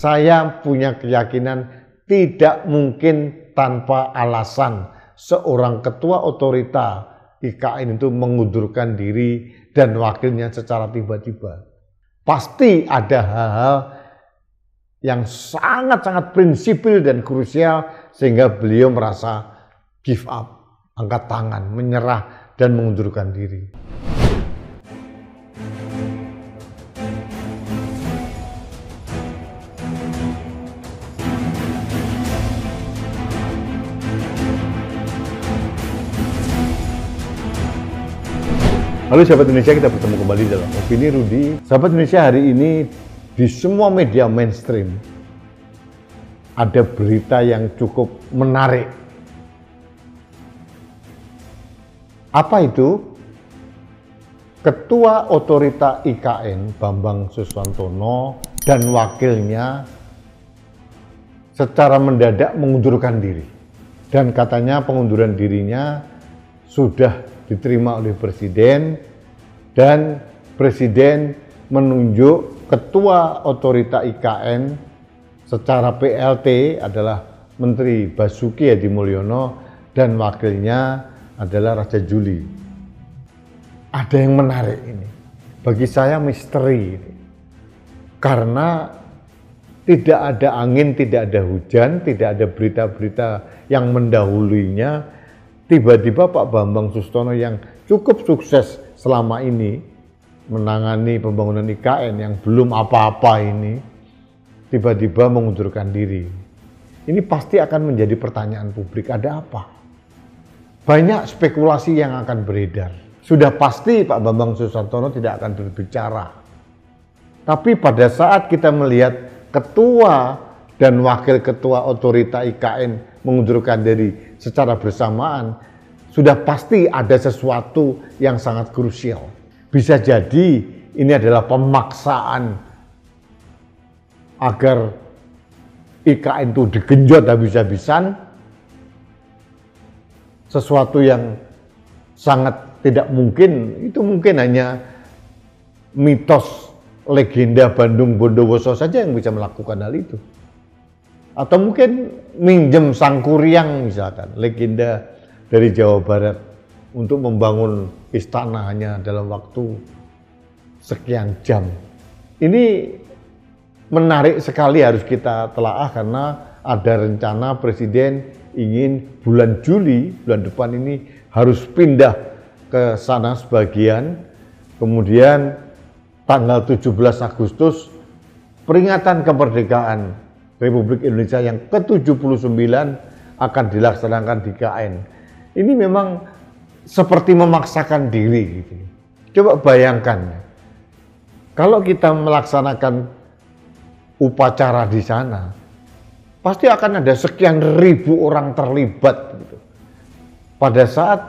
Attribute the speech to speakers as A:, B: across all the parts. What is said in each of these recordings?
A: saya punya keyakinan tidak mungkin tanpa alasan seorang ketua otorita IKN itu mengundurkan diri dan wakilnya secara tiba-tiba. Pasti ada hal-hal yang sangat-sangat prinsipil dan krusial sehingga beliau merasa give up, angkat tangan, menyerah dan mengundurkan diri. Halo sahabat Indonesia, kita bertemu kembali dalam Opini Rudy. Sahabat Indonesia, hari ini di semua media mainstream ada berita yang cukup menarik. Apa itu? Ketua Otorita IKN Bambang Susantono dan wakilnya secara mendadak mengundurkan diri. Dan katanya pengunduran dirinya sudah diterima oleh Presiden dan Presiden menunjuk Ketua Otorita IKN secara PLT adalah Menteri Basuki Hadi Mulyono dan wakilnya adalah Raja Juli. Ada yang menarik ini, bagi saya misteri ini. Karena tidak ada angin, tidak ada hujan, tidak ada berita-berita yang mendahulunya. Tiba-tiba Pak Bambang Susantono yang cukup sukses selama ini menangani pembangunan IKN yang belum apa-apa ini, tiba-tiba mengundurkan diri. Ini pasti akan menjadi pertanyaan publik, ada apa? Banyak spekulasi yang akan beredar. Sudah pasti Pak Bambang Susantono tidak akan berbicara. Tapi pada saat kita melihat ketua dan wakil ketua otorita IKN mengundurkan diri secara bersamaan, sudah pasti ada sesuatu yang sangat krusial. Bisa jadi ini adalah pemaksaan agar IKN itu digenjot habis-habisan, sesuatu yang sangat tidak mungkin. Itu mungkin hanya mitos legenda Bandung Bondowoso saja yang bisa melakukan hal itu. Atau mungkin minjem Sangkuriang misalkan, legenda dari Jawa Barat, untuk membangun istana hanya dalam waktu sekian jam. Ini menarik sekali, harus kita telaah karena ada rencana Presiden ingin bulan Juli, bulan depan ini harus pindah ke sana sebagian. Kemudian tanggal 17 Agustus peringatan kemerdekaan Republik Indonesia yang ke-79 akan dilaksanakan di IKN. Ini memang seperti memaksakan diri gitu. Coba bayangkan, kalau kita melaksanakan upacara di sana, pasti akan ada sekian ribu orang terlibat gitu. Pada saat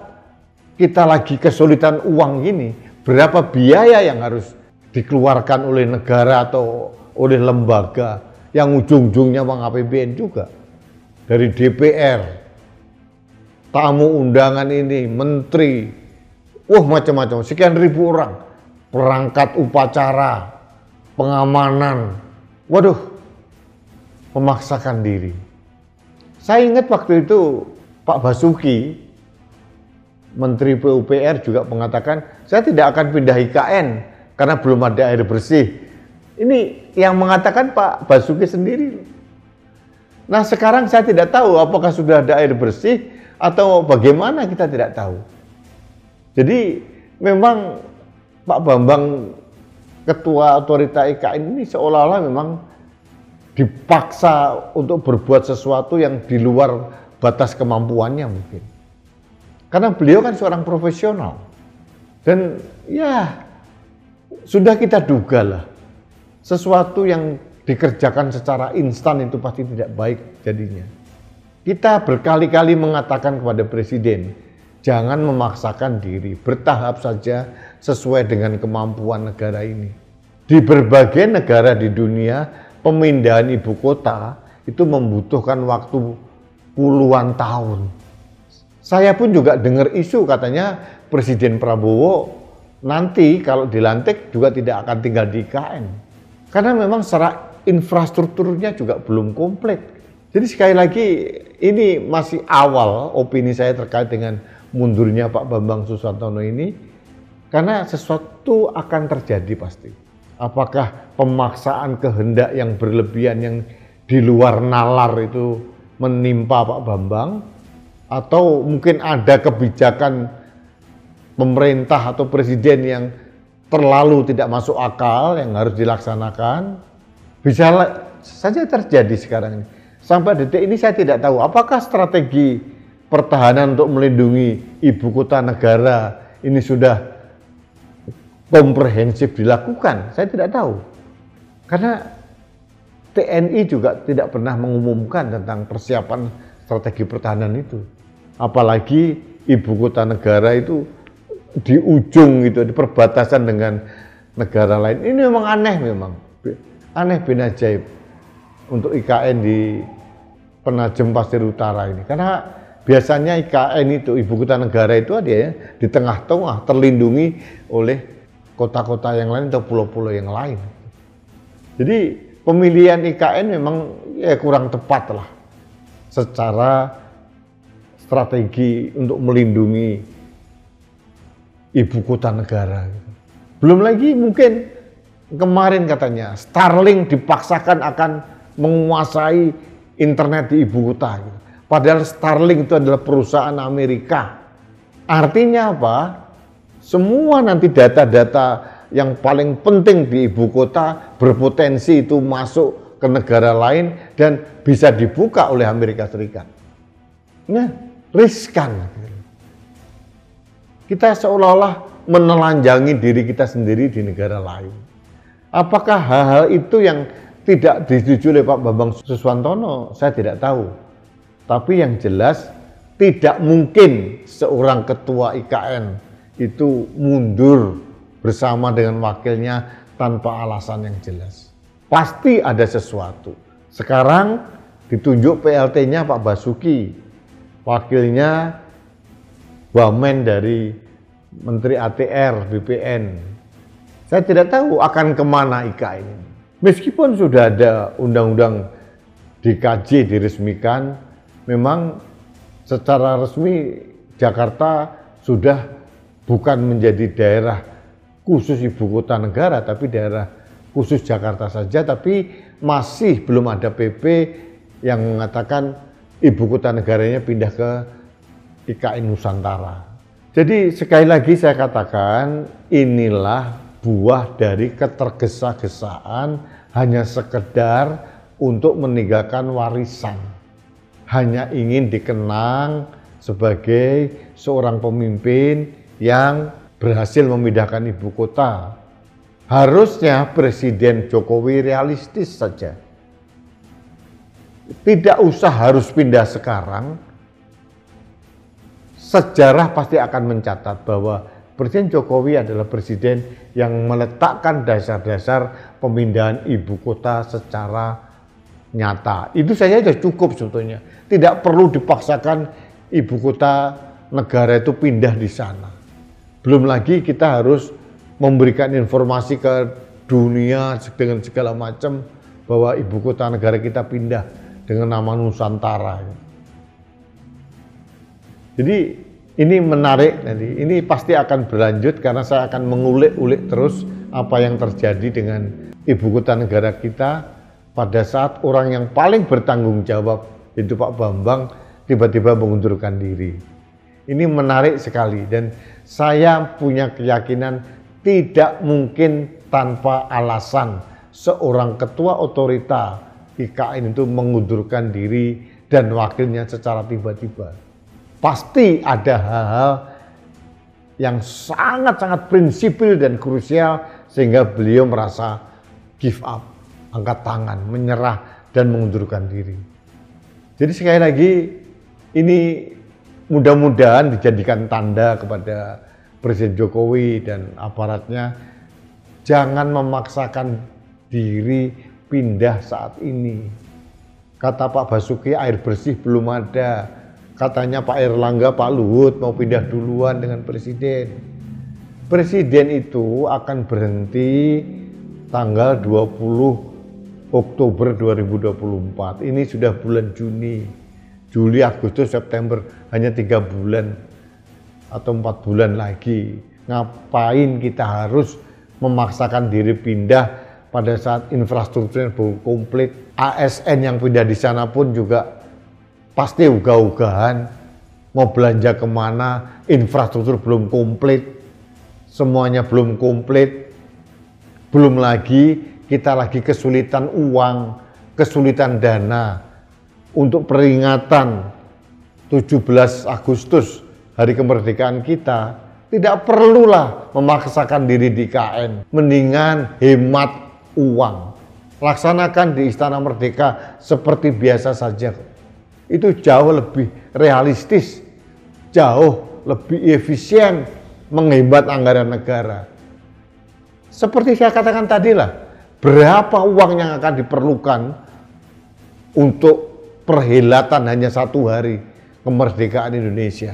A: kita lagi kesulitan uang ini, berapa biaya yang harus dikeluarkan oleh negara atau oleh lembaga yang ujung-ujungnya uang APBN juga, dari DPR, tamu undangan ini, menteri, macam-macam, sekian ribu orang, perangkat upacara, pengamanan, memaksakan diri. Saya ingat waktu itu Pak Basuki, Menteri PUPR juga mengatakan, saya tidak akan pindah IKN karena belum ada air bersih. Ini yang mengatakan Pak Basuki sendiri. Nah sekarang saya tidak tahu apakah sudah ada air bersih atau bagaimana, kita tidak tahu. Jadi memang Pak Bambang Ketua Otorita IKN ini seolah-olah memang dipaksa untuk berbuat sesuatu yang di luar batas kemampuannya mungkin. Karena beliau kan seorang profesional. Dan ya sudah kita duga lah, sesuatu yang dikerjakan secara instan itu pasti tidak baik jadinya. Kita berkali-kali mengatakan kepada Presiden, jangan memaksakan diri, bertahap saja sesuai dengan kemampuan negara ini. Di berbagai negara di dunia, pemindahan ibu kota itu membutuhkan waktu puluhan tahun. Saya pun juga dengar isu katanya Presiden Prabowo nanti kalau dilantik juga tidak akan tinggal di IKN. Karena memang secara infrastrukturnya juga belum komplit. Jadi sekali lagi ini masih awal opini saya terkait dengan mundurnya Pak Bambang Susantono ini, karena sesuatu akan terjadi pasti. Apakah pemaksaan kehendak yang berlebihan yang di luar nalar itu menimpa Pak Bambang, atau mungkin ada kebijakan pemerintah atau presiden yang terlalu tidak masuk akal yang harus dilaksanakan. Bisa saja terjadi sekarang ini. Sampai detik ini saya tidak tahu apakah strategi pertahanan untuk melindungi ibu kota negara ini sudah komprehensif dilakukan. Saya tidak tahu. Karena TNI juga tidak pernah mengumumkan tentang persiapan strategi pertahanan itu. Apalagi ibu kota negara itu di ujung gitu, di perbatasan dengan negara lain. Ini memang aneh, aneh bin ajaib untuk IKN di Penajem Pasir Utara ini, karena biasanya IKN itu ibu kota negara itu ada ya di tengah-tengah, terlindungi oleh kota-kota yang lain atau pulau-pulau yang lain. Jadi pemilihan IKN memang ya kurang tepat lah secara strategi untuk melindungi ibu kota negara. Belum lagi mungkin kemarin katanya Starlink dipaksakan akan menguasai internet di ibu kota. Padahal Starlink itu adalah perusahaan Amerika. Artinya apa? Semua nanti data-data yang paling penting di ibu kota berpotensi itu masuk ke negara lain dan bisa dibuka oleh Amerika Serikat. Nah, riskan. Kita seolah-olah menelanjangi diri kita sendiri di negara lain. Apakah hal-hal itu yang tidak disetujui oleh Pak Bambang Susantono? Saya tidak tahu. Tapi yang jelas tidak mungkin seorang ketua IKN itu mundur bersama dengan wakilnya tanpa alasan yang jelas. Pasti ada sesuatu. Sekarang ditunjuk PLT-nya Pak Basuki, wakilnya Wamen dari Menteri ATR, BPN. Saya tidak tahu akan kemana IKN ini. Meskipun sudah ada undang-undang dikaji, diresmikan, memang secara resmi Jakarta sudah bukan menjadi daerah khusus ibu kota negara, tapi daerah khusus Jakarta saja, tapi masih belum ada PP yang mengatakan ibu kota negaranya pindah ke IKN Nusantara. Jadi sekali lagi saya katakan, inilah buah dari ketergesa-gesaan hanya sekedar untuk meninggalkan warisan. Hanya ingin dikenang sebagai seorang pemimpin yang berhasil memindahkan ibu kota. Harusnya Presiden Jokowi realistis saja. Tidak usah harus pindah sekarang. Sejarah pasti akan mencatat bahwa Presiden Jokowi adalah presiden yang meletakkan dasar-dasar pemindahan ibu kota secara nyata. Itu saja sudah cukup sebetulnya. Tidak perlu dipaksakan ibu kota negara itu pindah di sana. Belum lagi kita harus memberikan informasi ke dunia dengan segala macam bahwa ibu kota negara kita pindah dengan nama Nusantara. Jadi ini menarik nanti, ini pasti akan berlanjut karena saya akan mengulik-ulik terus apa yang terjadi dengan ibu kota negara kita pada saat orang yang paling bertanggung jawab, itu Pak Bambang, tiba-tiba mengundurkan diri. Ini menarik sekali dan saya punya keyakinan tidak mungkin tanpa alasan seorang ketua otorita IKN itu mengundurkan diri dan wakilnya secara tiba-tiba. Pasti ada hal-hal yang sangat-sangat prinsipil dan krusial sehingga beliau merasa give up, angkat tangan, menyerah dan mengundurkan diri. Jadi sekali lagi ini mudah-mudahan dijadikan tanda kepada Presiden Jokowi dan aparatnya, jangan memaksakan diri pindah saat ini. Kata Pak Basuki, air bersih belum ada. Katanya Pak Erlangga, Pak Luhut mau pindah duluan dengan Presiden. Presiden itu akan berhenti tanggal 25 Oktober 2024. Ini sudah bulan Juni, Juli, Agustus, September, hanya 3 bulan atau 4 bulan lagi. Ngapain kita harus memaksakan diri pindah pada saat infrastrukturnya belum komplit? ASN yang pindah di sana pun juga pasti ugah-ugahan, mau belanja kemana, infrastruktur belum komplit, semuanya belum komplit. Belum lagi kita lagi kesulitan uang, kesulitan dana untuk peringatan 17 Agustus hari kemerdekaan kita. Tidak perlulah memaksakan diri di KN, mendingan hemat uang. Laksanakan di Istana Merdeka seperti biasa saja. Itu jauh lebih realistis, jauh lebih efisien menghemat anggaran negara. Seperti saya katakan tadi lah, berapa uang yang akan diperlukan untuk perhelatan hanya 1 hari kemerdekaan Indonesia.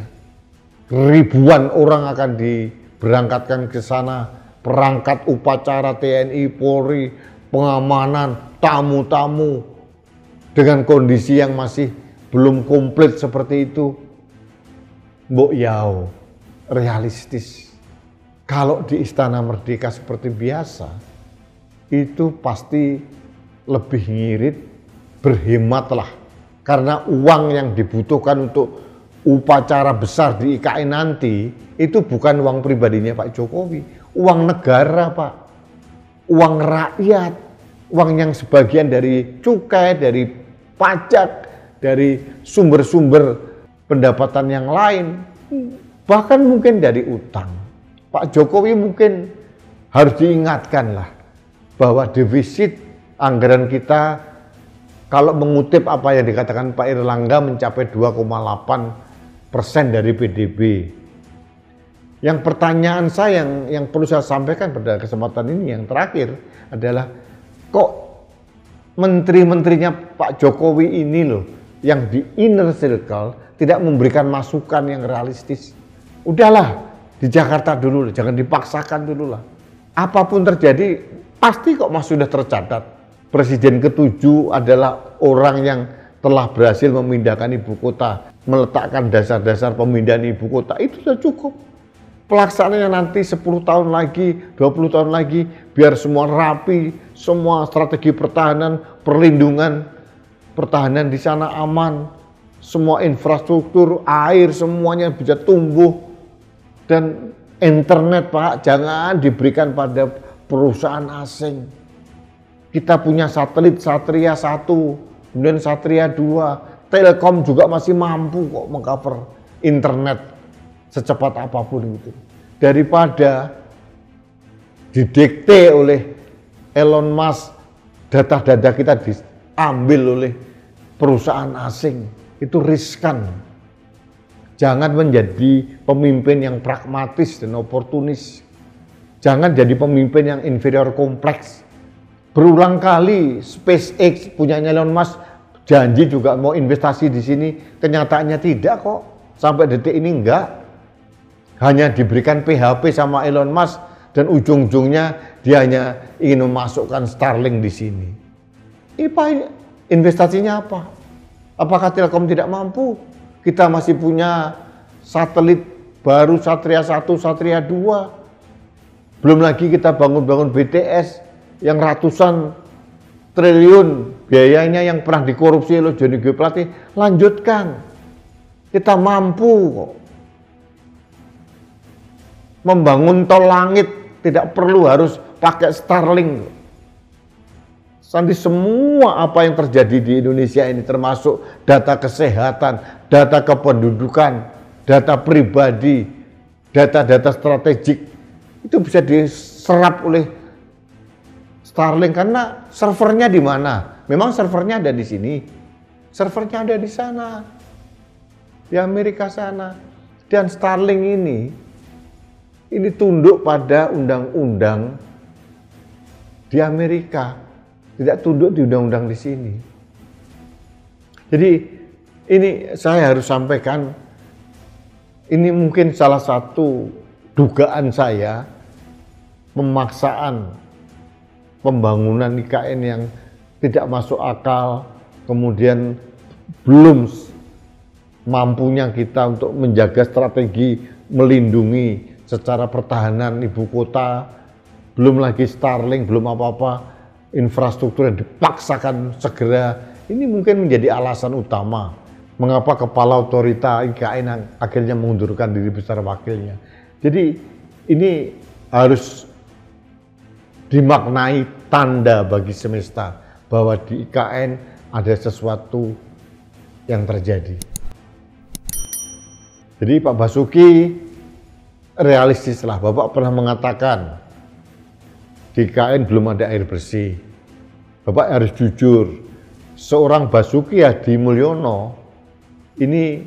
A: Ribuan orang akan diberangkatkan ke sana, perangkat upacara TNI, Polri, pengamanan, tamu-tamu, dengan kondisi yang masih belum komplit seperti itu. Mbok yao, realistis. Kalau di Istana Merdeka seperti biasa, itu pasti lebih ngirit, berhematlah. Karena uang yang dibutuhkan untuk upacara besar di IKN nanti, itu bukan uang pribadinya Pak Jokowi, uang negara Pak, uang rakyat, uang yang sebagian dari cukai, dari pajak, dari sumber-sumber pendapatan yang lain, bahkan mungkin dari utang. Pak Jokowi mungkin harus diingatkan lah bahwa defisit anggaran kita, kalau mengutip apa yang dikatakan Pak Erlangga, mencapai 2,8% dari PDB. Yang pertanyaan saya yang perlu saya sampaikan pada kesempatan ini yang terakhir adalah, kok menteri-menterinya Pak Jokowi ini loh, yang di inner circle tidak memberikan masukan yang realistis. Udahlah, di Jakarta dulu, jangan dipaksakan dulu lah. Apapun terjadi, pasti kok Mas sudah tercatat. Presiden ke-7 adalah orang yang telah berhasil memindahkan ibu kota, meletakkan dasar-dasar pemindahan ibu kota. Itu sudah cukup. Pelaksanaannya nanti 10 tahun lagi, 20 tahun lagi, biar semua rapi, semua strategi pertahanan, perlindungan, pertahanan di sana aman, semua infrastruktur, air, semuanya bisa tumbuh. Dan internet Pak, jangan diberikan pada perusahaan asing. Kita punya satelit Satria 1, kemudian Satria 2, Telkom juga masih mampu kok mengcover internet secepat apapun gitu. Daripada didikte oleh Elon Musk, data-data kita diambil oleh perusahaan asing, itu riskan. Jangan menjadi pemimpin yang pragmatis dan oportunis. Jangan jadi pemimpin yang inferior kompleks. Berulang kali SpaceX punyanya Elon Musk janji juga mau investasi di sini, kenyataannya tidak kok. Sampai detik ini enggak. Hanya diberikan PHP sama Elon Musk dan ujung-ujungnya dia hanya ingin memasukkan Starlink di sini. Investasinya apa? Apakah Telkom tidak mampu? Kita masih punya satelit baru Satria 1, Satria 2. Belum lagi kita bangun-bangun BTS yang ratusan triliun biayanya yang pernah dikorupsi oleh Johnny G. Plate. Lanjutkan. Kita mampu kok. Membangun tol langit tidak perlu harus pakai Starlink. Nanti semua apa yang terjadi di Indonesia ini, termasuk data kesehatan, data kependudukan, data pribadi, data-data strategik, itu bisa diserap oleh Starlink karena servernya di mana? Memang servernya ada di sini, servernya ada di sana, di Amerika sana. Dan Starlink ini tunduk pada undang-undang di Amerika. Tidak tunduk di undang-undang di sini. Jadi ini saya harus sampaikan, ini mungkin salah satu dugaan saya, pemaksaan pembangunan IKN yang tidak masuk akal, kemudian belum mampunya kita untuk menjaga strategi melindungi secara pertahanan ibu kota, belum lagi Starlink, belum apa-apa, infrastruktur yang dipaksakan segera. Ini mungkin menjadi alasan utama mengapa kepala otorita IKN akhirnya mengundurkan diri beserta wakilnya. Jadi ini harus dimaknai tanda bagi semesta bahwa di IKN ada sesuatu yang terjadi. Jadi Pak Basuki realistislah, Bapak pernah mengatakan di IKN belum ada air bersih. Bapak harus jujur. Seorang Basuki Hadi Mulyono ini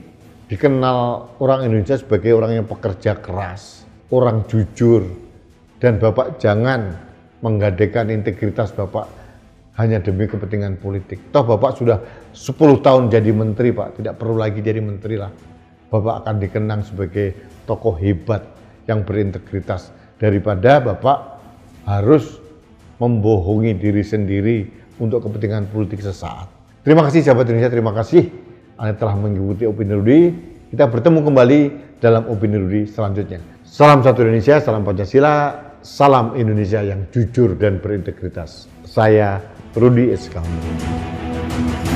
A: dikenal orang Indonesia sebagai orang yang pekerja keras, orang jujur, dan Bapak jangan menggadaikan integritas Bapak hanya demi kepentingan politik. Toh Bapak sudah 10 tahun jadi menteri, Pak, tidak perlu lagi jadi menteri lah. Bapak akan dikenang sebagai tokoh hebat yang berintegritas daripada Bapak harus membohongi diri sendiri untuk kepentingan politik sesaat. Terima kasih sahabat Indonesia, terima kasih Anda telah mengikuti Opini Rudy. Kita bertemu kembali dalam Opini Rudy selanjutnya. Salam satu Indonesia, salam Pancasila, salam Indonesia yang jujur dan berintegritas. Saya Rudy S. Kamil.